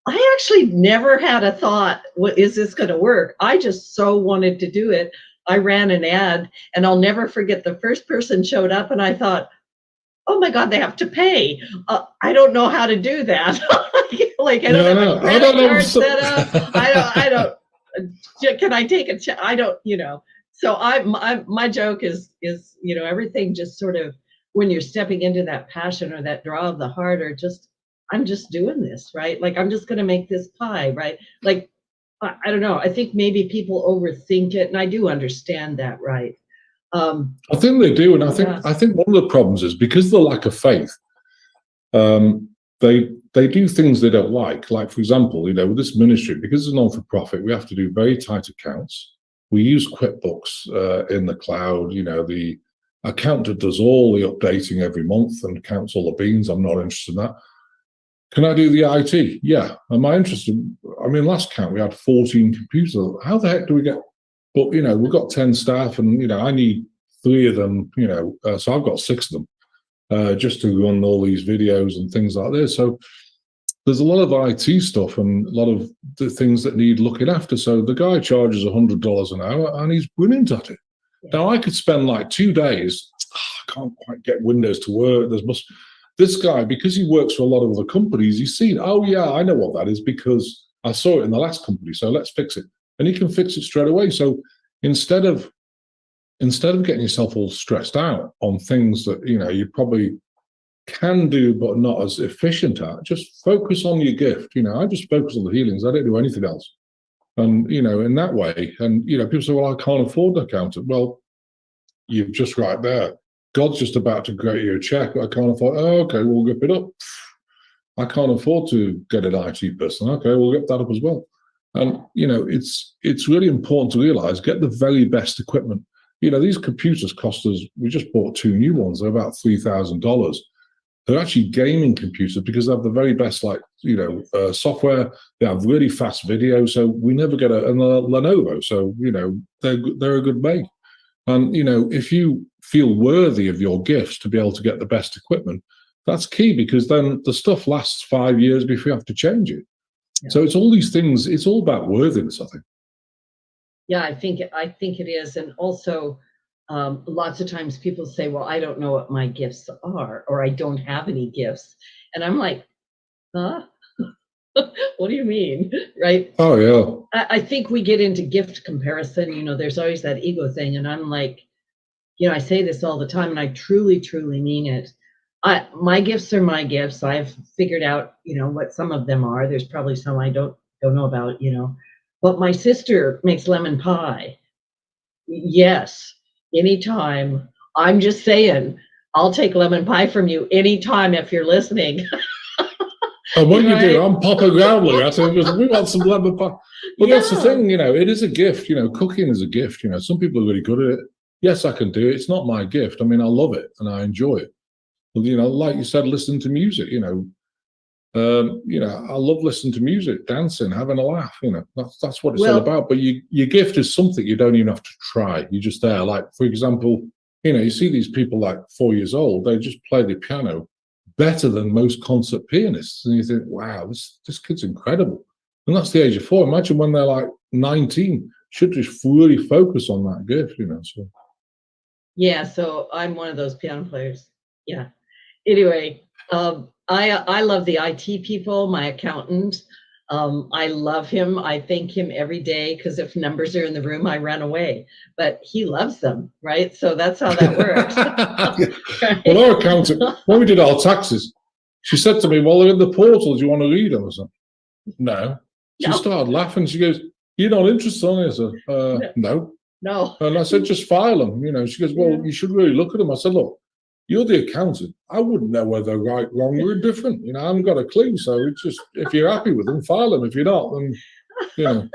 I actually never had a thought, what is this going to work? I just so wanted to do it. I ran an ad, and I'll never forget, the first person showed up and I thought, oh my God, they have to pay. I don't know how to do that. Like, I don't have a credit card set up. I don't, can I take a check? I don't, you know. So my joke is, you know, everything just sort of, when you're stepping into that passion or that draw of the heart, or just, I'm just doing this, right? Like, I'm just going to make this pie, right? Like, I don't know. I think maybe people overthink it, and I do understand that, right? I think they do, and I think one of the problems is because of the lack of faith. They do things they don't like. Like, for example, you know, with this ministry, because it's non-for-profit, we have to do very tight accounts. We use QuickBooks in the cloud. You know, the accountant does all the updating every month and counts all the beans. I'm not interested in that. Can I do the IT? Yeah. Am I interested? I mean, last count we had 14 computers. How the heck do we get? But you know, we've got 10 staff, and you know, I need 3 of them. You know, so I've got 6 of them just to run all these videos and things like this. So there's a lot of IT stuff and a lot of the things that need looking after. So the guy charges $100 an hour, and he's brilliant at it. Now I could spend like 2 days. I can't quite get Windows to work. This guy, because he works for a lot of other companies, he's seen, oh yeah, I know what that is because I saw it in the last company, so let's fix it. And he can fix it straight away. So instead of getting yourself all stressed out on things that, you know, you probably can do but not as efficient at, just focus on your gift. You know, I just focus on the healings. I don't do anything else. And, you know, in that way, and, you know, people say, well, I can't afford an accountant. Well, you're just right there. God's just about to create you a check. I can't afford. Oh, okay, we'll rip it up. I can't afford to get an IT person. Okay, we'll get that up as well. And you know, it's really important to realize, get the very best equipment. You know, these computers cost us. We just bought 2 new ones. They're about $3,000. They're actually gaming computers because they have the very best, like, you know, software. They have really fast video. So we never get a Lenovo. So you know, they're a good make. And, you know, if you feel worthy of your gifts to be able to get the best equipment, that's key, because then the stuff lasts 5 years before you have to change it. Yeah. So it's all these things. It's all about worthiness, I think. Yeah, I think it is. And also, lots of times people say, well, I don't know what my gifts are, or I don't have any gifts. And I'm like, huh? What do you mean? Right? Oh, yeah. I think we get into gift comparison. You know, there's always that ego thing. And I'm like, you know, I say this all the time, and I truly, truly mean it. My gifts are my gifts. I've figured out, you know, what some of them are. There's probably some I don't know about, you know. But my sister makes lemon pie. Yes, anytime. I'm just saying, I'll take lemon pie from you anytime if you're listening. And what you do, I'm Papa Growler. I said, we want some lemon pie. But yeah, that's the thing, you know, it is a gift. You know, cooking is a gift. You know, some people are really good at it. Yes, I can do it. It's not my gift. I mean, I love it and I enjoy it. But, you know, like you said, listening to music, you know, I love listening to music, dancing, having a laugh. You know, that's what it's all about. But your gift is something you don't even have to try. You're just there. Like, for example, you know, you see these people like 4 years old, they just play the piano better than most concert pianists, and you think, wow, this kid's incredible. And that's the age of 4. Imagine when they're like 19, should just really focus on that gift, you know. So yeah, so I'm one of those piano players. Yeah. Anyway, I love the IT people, my accountant. I love him. I thank him every day because if numbers are in the room, I run away. But he loves them, right? So that's how that works. Right? Well, our accountant, when we did our taxes, she said to me, "Well, they're in the portal. Do you want to read them?" I said, "No." She started laughing. She goes, "You're not interested in it?" I said, "No." No. And I said, "Just file them." She goes, "Well, you should really look at them." I said, "Look, you're the accountant. I wouldn't know whether they're right, wrong, or indifferent. I haven't got a clue. So it's just, if you're happy with them, file them. If you're not, then.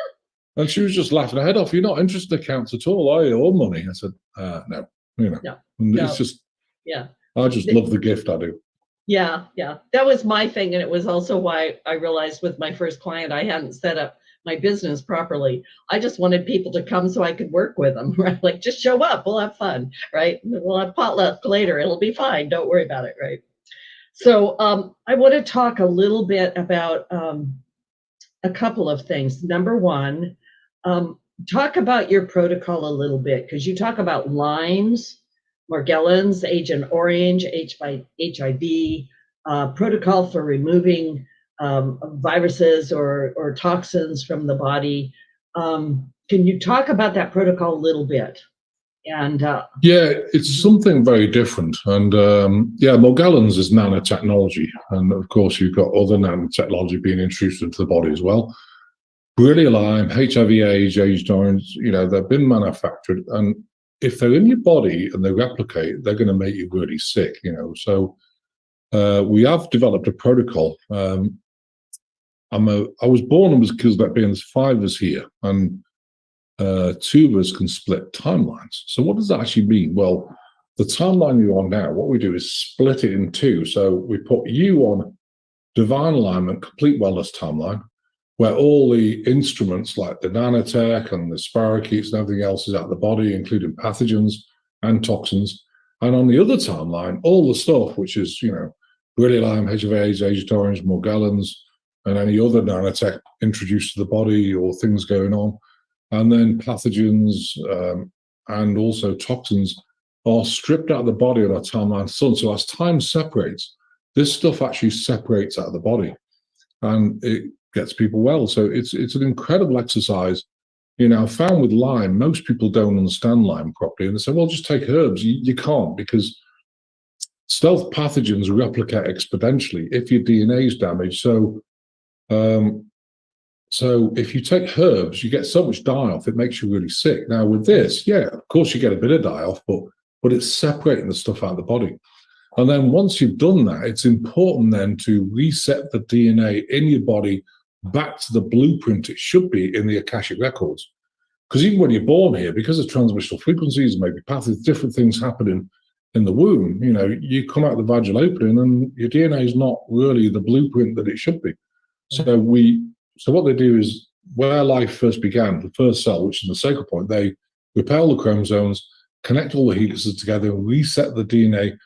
And she was just laughing her head off. "You're not interested in accounts at all, are you? Or money?" I said, "No." And it's just, I just love the gift I do. Yeah. That was my thing. And it was also why I realized with my first client, I hadn't set up my business properly. I just wanted people to come so I could work with them, right? Like, just show up, we'll have fun, right? We'll have potluck later, it'll be fine, don't worry about it, right? So I want to talk a little bit about a couple of things. Number one, talk about your protocol a little bit, because you talk about lines, Morgellons, Agent Orange, HIV, protocol for removing viruses or toxins from the body. Can you talk about that protocol a little bit? And it's something very different. And Morgellons is nanotechnology. And of course, you've got other nanotechnology being introduced into the body as well. Brilliant Lyme, HIV/AIDS, Agent Orange, they've been manufactured. And if they're in your body and they replicate, they're going to make you really sick, So we have developed a protocol. I was born and was killed that being there's 5 of us here, and 2 of us can split timelines. So what does that actually mean? Well, the timeline you're on now, what we do is split it in 2. So we put you on divine alignment, complete wellness timeline, where all the instruments like the nanotech and the spirochetes and everything else is out of the body, including pathogens and toxins. And on the other timeline, all the stuff, which is, Brilliant Lyme, HIV/AIDS, Agent Orange, Morgellons, and any other nanotech introduced to the body or things going on. And then pathogens and also toxins are stripped out of the body on our timeline sun. So as time separates, this stuff actually separates out of the body, and it gets people well. So it's an incredible exercise. I found with Lyme, most people don't understand Lyme properly, and they say, "Well, just take herbs." You can't, because stealth pathogens replicate exponentially if your DNA is damaged. So if you take herbs, you get so much die-off, it makes you really sick. Now with this, of course you get a bit of die-off, but it's separating the stuff out of the body. And then once you've done that, it's important then to reset the DNA in your body back to the blueprint it should be in the Akashic records. Because even when you're born here, because of transmissional frequencies, maybe pathogens, different things happening in the womb, you come out the vaginal opening and your DNA is not really the blueprint that it should be. So what they do is, where life first began, the first cell, which is the sacral point, they repair all the chromosomes, connect all the helices together, and reset the DNA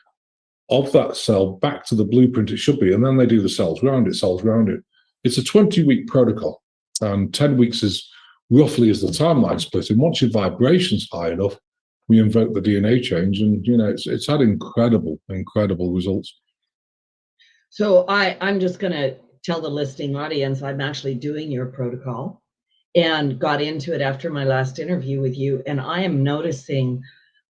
of that cell back to the blueprint it should be. And then they do the cells around it. It's a 20-week protocol, and 10 weeks is roughly as the timeline split. And once your vibration's high enough, we invoke the DNA change, and it's had incredible results. So I'm just going to tell the listening audience I'm actually doing your protocol, and got into it after my last interview with you, and I am noticing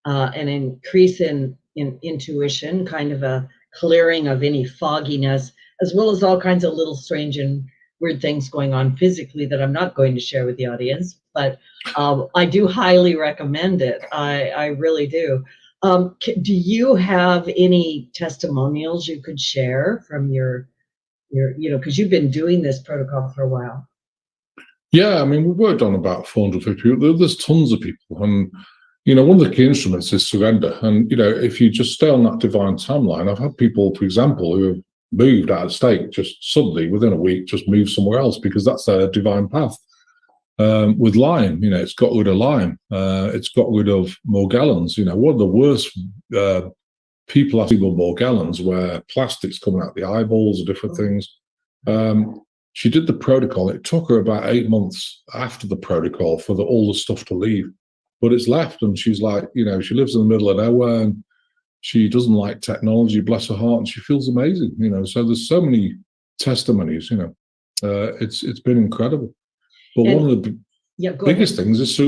an increase in intuition, kind of a clearing of any fogginess, as well as all kinds of little strange and weird things going on physically that I'm not going to share with the audience, but I do highly recommend it. I really do. Do you have any testimonials you could share from your because you've been doing this protocol for a while? Yeah, I mean, we've worked on about 450 people. There's tons of people. And, one of the key instruments is surrender. And, if you just stay on that divine timeline, I've had people, for example, who have moved out of state, just suddenly within a week, just move somewhere else because that's their divine path. With Lyme, it's got rid of Lyme. It's got rid of Morgellons. One of the worst people I see with Morgellons, where plastics coming out the eyeballs or different things. She did the protocol. It took her about 8 months after the protocol for all the stuff to leave, but it's left. And she's like, she lives in the middle of nowhere, and she doesn't like technology, bless her heart, and she feels amazing. So there's so many testimonies. It's been incredible. But And- one of the Go biggest ahead. things is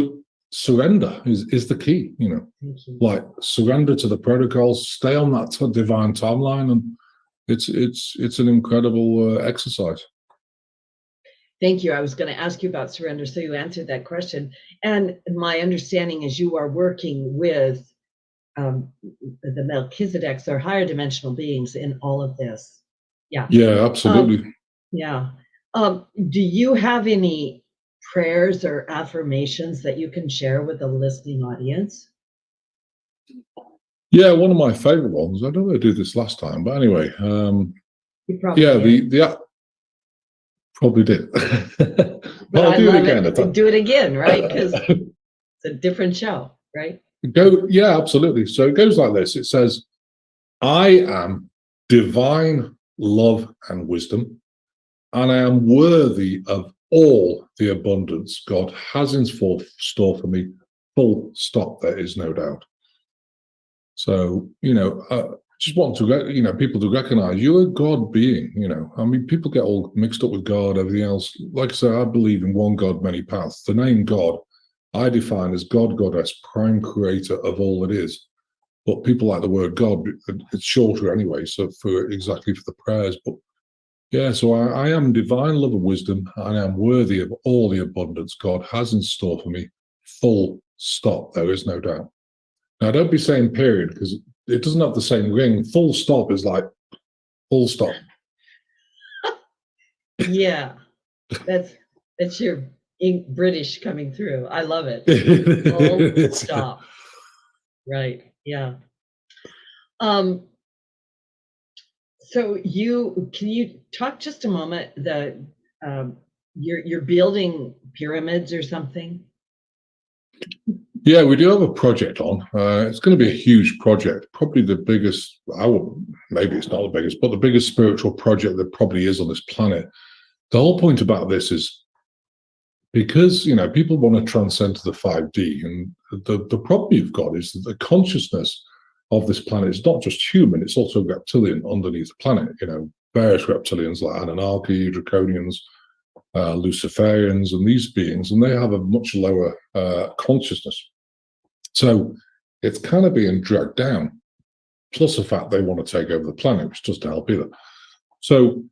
surrender is the key. Thank you. Like surrender to the protocols, stay on that divine timeline, and it's an incredible exercise. Thank you. I was going to ask you about surrender, so you answered that question. And my understanding is you are working with the Melchizedeks, or higher dimensional beings, in all of this. Yeah. Yeah, absolutely. Yeah. Do you have any prayers or affirmations that you can share with the listening audience? Yeah, one of my favorite ones. I don't know if I did this last time, but anyway, You probably yeah, did. the probably did. But I'll I do it love again. it. Do it again, right? Because it's a different show, right? Yeah, absolutely. So it goes like this. It says, I am divine love and wisdom, and I am worthy of all the abundance God has in store for me. Full stop. There is no doubt. So, just want to, people to recognize you're a God being, I mean, people get all mixed up with God, everything else. Like I say, I believe in one God, many paths. The name God, I define as God, Goddess, prime creator of all that is. But people like the word God, it's shorter anyway, so for the prayers. But yeah, so I am divine love and wisdom, and I am worthy of all the abundance God has in store for me. Full stop. There is no doubt. Now, don't be saying period, because it doesn't have the same ring. Full stop is like full stop. Yeah, that's your British coming through. I love it. Full stop. Right. Yeah. So can you talk just a moment you're building pyramids or something? Yeah, we do have a project on. It's going to be a huge project, probably the biggest, maybe it's not the biggest, but the biggest spiritual project that probably is on this planet. The whole point about this is because, people want to transcend to the 5D, and the problem you've got is that the consciousness of this planet is not just human, it's also reptilian underneath the planet, various reptilians like Anunnaki, Draconians, Luciferians, and these beings, and they have a much lower consciousness. So it's kind of being dragged down, plus the fact they want to take over the planet, which doesn't help either. So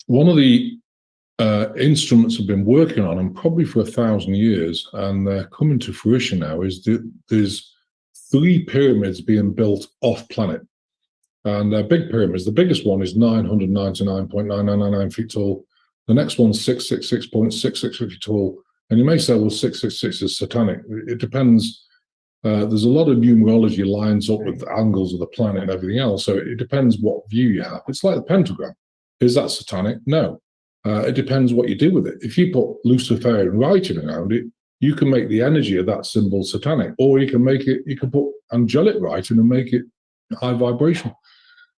one of the instruments I've been working on, and probably for 1,000 years, and they're coming to fruition now, is there's 3 pyramids being built off planet. And they're big pyramids. The biggest one is 999.9999 feet tall. The next one's 666.66 feet tall. And you may say, well, 666 is satanic. It depends. There's a lot of numerology lines up with the angles of the planet and everything else. So it depends what view you have. It's like the pentagram. Is that satanic? No. It depends what you do with it. If you put Luciferian writing around it, you can make the energy of that symbol satanic, or you can put angelic writing and make it high vibration.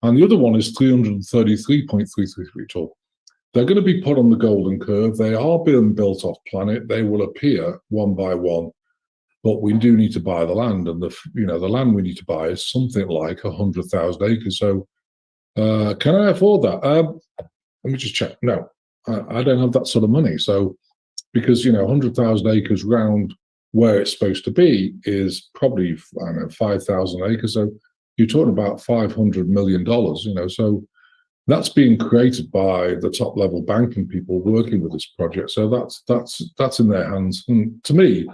And the other one is 333.33 feet tall. They're going to be put on the golden curve. They are being built off planet. They will appear one by one, but we do need to buy the land, and the land we need to buy is something like 100,000 acres. So, can I afford that? Let me just check. No, I don't have that sort of money. So, because 100,000 acres round where it's supposed to be is probably 5,000 acres. So you're talking about $500 million. So that's being created by the top level banking people working with this project. So that's in their hands. And to me,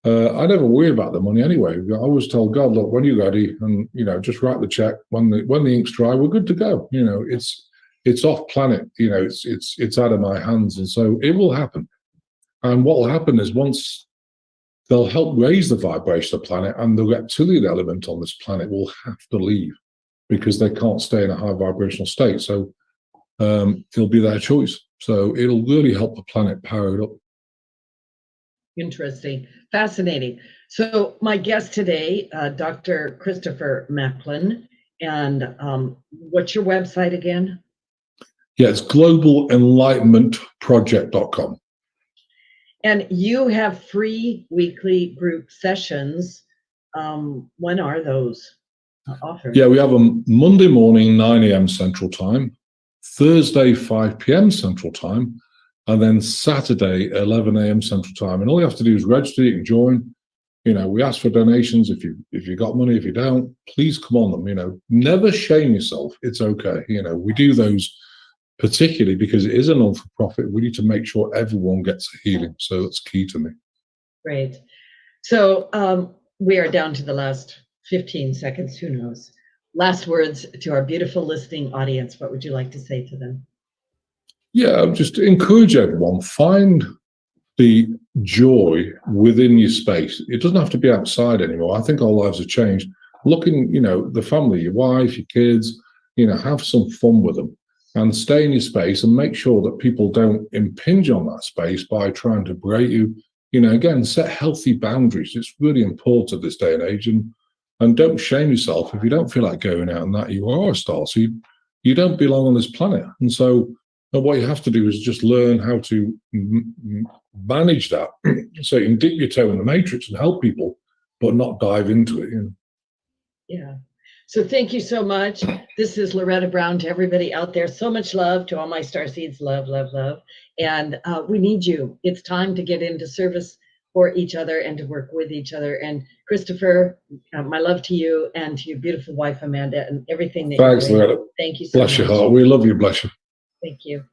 I never worry about the money anyway. I always tell God, look, when you're ready, and just write the check. When the ink's dry, we're good to go. It's off planet. It's out of my hands, and so it will happen. And what will happen is once they'll help raise the vibration of the planet, and the reptilian element on this planet will have to leave because they can't stay in a high vibrational state. So it'll be their choice. So it'll really help the planet power it up. Interesting. Fascinating. So my guest today, Dr. Christopher Macklin, and what's your website again? Yeah, it's globalenlightenmentproject.com. And you have free weekly group sessions. When are those offered? Yeah, we have them Monday morning, 9 a.m. Central Time, Thursday, 5 p.m. Central Time, and then Saturday, 11 a.m. Central Time. And all you have to do is register, you can join. We ask for donations. If you got money, if you don't, please come on them. Never shame yourself. It's okay. We do those particularly because it is a non-for-profit. We need to make sure everyone gets a healing. So that's key to me. Great. So we are down to the last 15 seconds. Who knows? Last words to our beautiful listening audience. What would you like to say to them? Yeah, just encourage everyone. Find the joy within your space. It doesn't have to be outside anymore. I think our lives have changed. Looking, the family, your wife, your kids, have some fun with them and stay in your space and make sure that people don't impinge on that space by trying to berate you. Again, set healthy boundaries. It's really important this day and age. And don't shame yourself if you don't feel like going out and that you are a star. So you don't belong on this planet. And so what you have to do is just learn how to manage that so you can dip your toe in the matrix and help people, but not dive into it. Yeah. So thank you so much. This is Loretta Brown to everybody out there. So much love to all my starseeds. Love, love, love. And we need you. It's time to get into service for each other and to work with each other. And Christopher, my love to you and to your beautiful wife, Amanda, and everything that Thanks, you're doing. Loretta. Thank you so much. Bless your heart. We love you. Bless you. Thank you.